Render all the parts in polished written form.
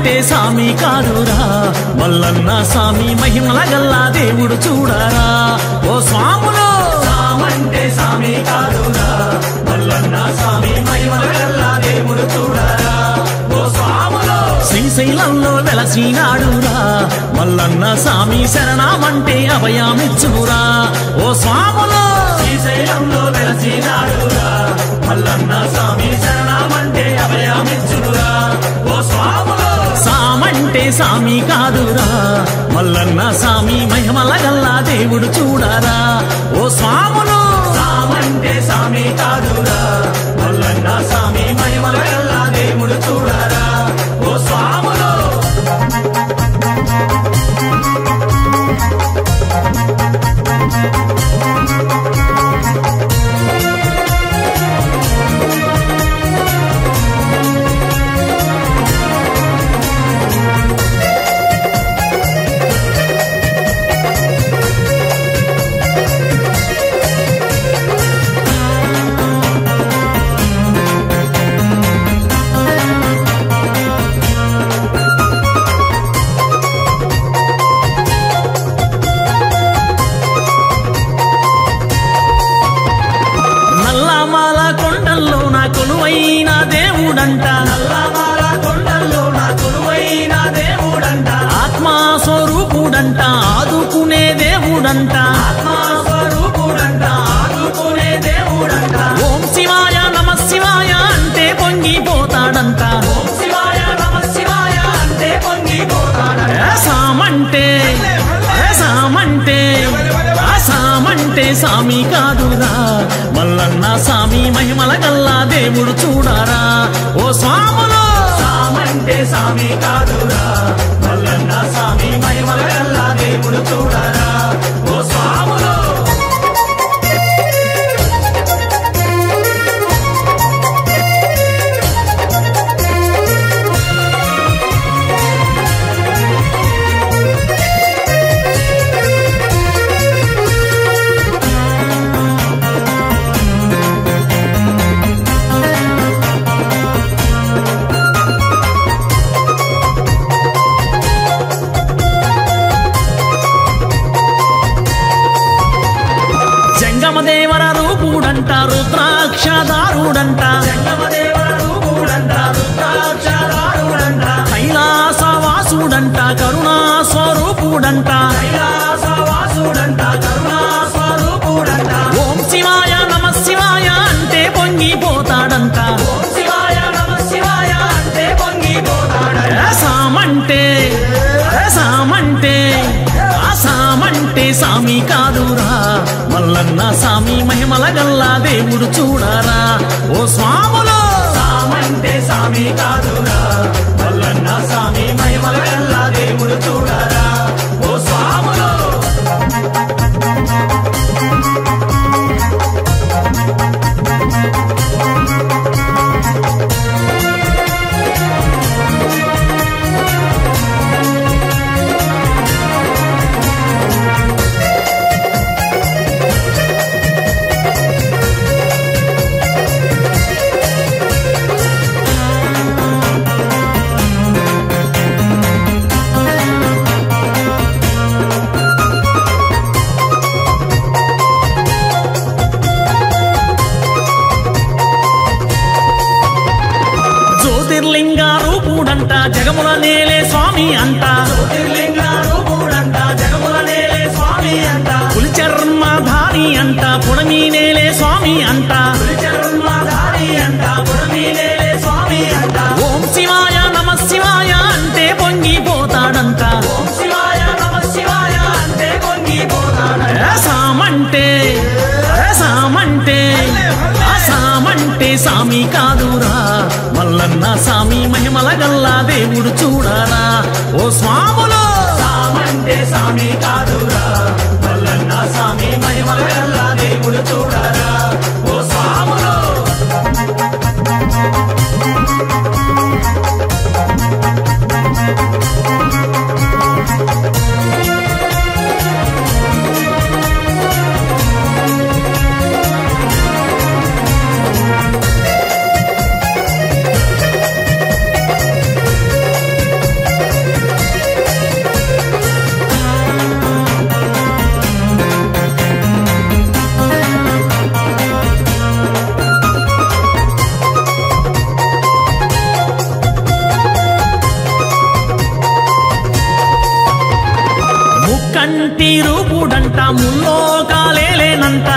సామంటే సామి కాదురా మల్లన్న సామి మహిమల గల్లా దేవుడు చూడరా ఓ స్వాములో సామంటే సామి కాదురా మల్లన్న సామి మహిమల గల్లా దేవుడు చూడరా ఓ స్వాములో శ్రీశైలంలో వెలసినాడురా మల్లన్న సామి శరణమంటే అభయమిచ్చురా ఓ స్వాములో శ్రీశైలంలో వెలసినాడురా మల్లన్న సామి శరణమంటే అభయమిచ్చురా ఓ స్వాములో సామంటే సామి కాదురా మల్లన్న సామి మహిమల గల్లా దేవుడు చూడరా ఓ స్వాములు సామంటే సామి కాదురా మల్లన్న సామి మహిమల గల్లా దేవుడు చూడరా ఓ స్వాములు కొలువైన దేవుడంట నల్లమాల కొండల్లో నా కొలువైన దేవుడంట ఆత్మస్వరూపుడంట ఆదుకునే దేవుడంట ఆత్మస్వరూపుడంట ఆదుకునే దేవుడంట ఓం శివాయ నమః శివాయ అంటే పొంగిపోతాడంట ఓం శివాయ నమః శివాయ అంటే పొంగిపోతాడంట సామంటే సామంటే సామి కాదురా మల్లన్న సామి మహిమల గల్లా దేవుడు చూడరా ఓ స్వాములో సామంటే సామి కాదురా మల్లన్న సామి మహిమల గల్లా దేవుడు చూడరా ఓ స్వాములో జంగమదేవర రూపుడంట రుద్రాక్షదారుడంట జంగమదేవర రూపుడంట రుద్రాక్షదారుడంట కైలాసవాసుడంట కరుణా స్వరూపుడంట కైలాసవాసుడంట కరుణా స్వరూపుడంట ఓం శివాయ నమః శివాయ అంటే పొంగిపోతాడంట ఓం శివాయ నమః శివాయ అంటే పొంగిపోతాడంట సామంటే సామి కాదురా మల్లన్న సామి మహిమల గల్లా దేవుడు చూడరా ఓ స్వాములో సామంటే సామి కాదురా మల్లన్న సామి మహిమల గల్లా దేవుడు చూడరా ఓ స్వాములో జ్యోతిర్లింగ రూపుడంట జగముల నేలే స్వామి అంట జ్యోతిర్లింగ రూపుడంట జగముల నేలే స్వామి అంట పులి చర్మధారి అంట పుడమి నేలే స్వామి అంట పులి చర్మధారి అంట పుడమి నేలే స్వామి అంట ఓం శివాయ నమః శివాయ అంటే పొంగిపోతాడంట ఓం శివాయ నమః శివాయ అంటే పొంగిపోతాడంట సామంటే సామి కాదురా మల్లన్న సామి మహిమల గల్లా దేవుడు చూడరా ఓ స్వాములో సామంటే సామి కాదురా మల్లన్న సామి మహిమల గల్లా దేవుడు చూడరా ఓ స్వాములో కంటి రూపుడంట ముల్లోకాలేనంట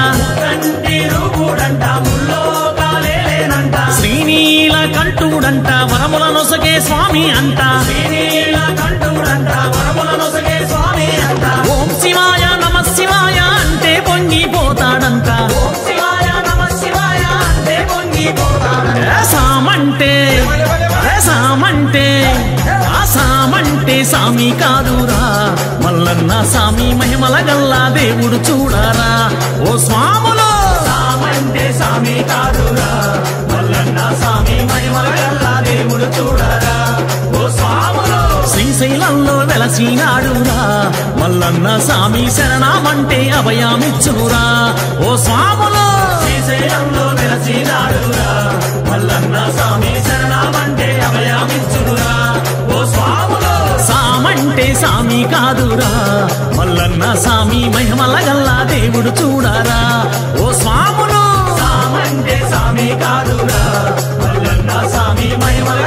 శ్రీనీల కంఠుడంట వరముల నొసగే స్వామి అంట ఓం శివాయ నమ శివాయ అంటే పొంగిపోతాడంట సామంటే సామి కాదురా మల్లన్న సామి మహిమల గల్లా దేవుడు చూడారా ఓ స్వాములో సామంటే సామి కాదురా మల్లన్న సామి మహిమల గల్లా దేవుడు చూడారా ఓ స్వాములో శ్రీశైలంలో వెలసినాడురా మల్లన్న సామి శరణామంటే అభయామిచ్చునురా ఓ స్వాములో శ్రీశైలంలో వెలసినాడురా మల్లన్న సామి శరణామంటే అభయామిచ్చునురా ఓ స్వాములో సామంటే సామి కాదురా మల్లన్న సామి మహిమల గల్లా దేవుడు చూడారా ఓ స్వాములు సామంటే సామి కాదురా మల్లన్న సామి మహిమల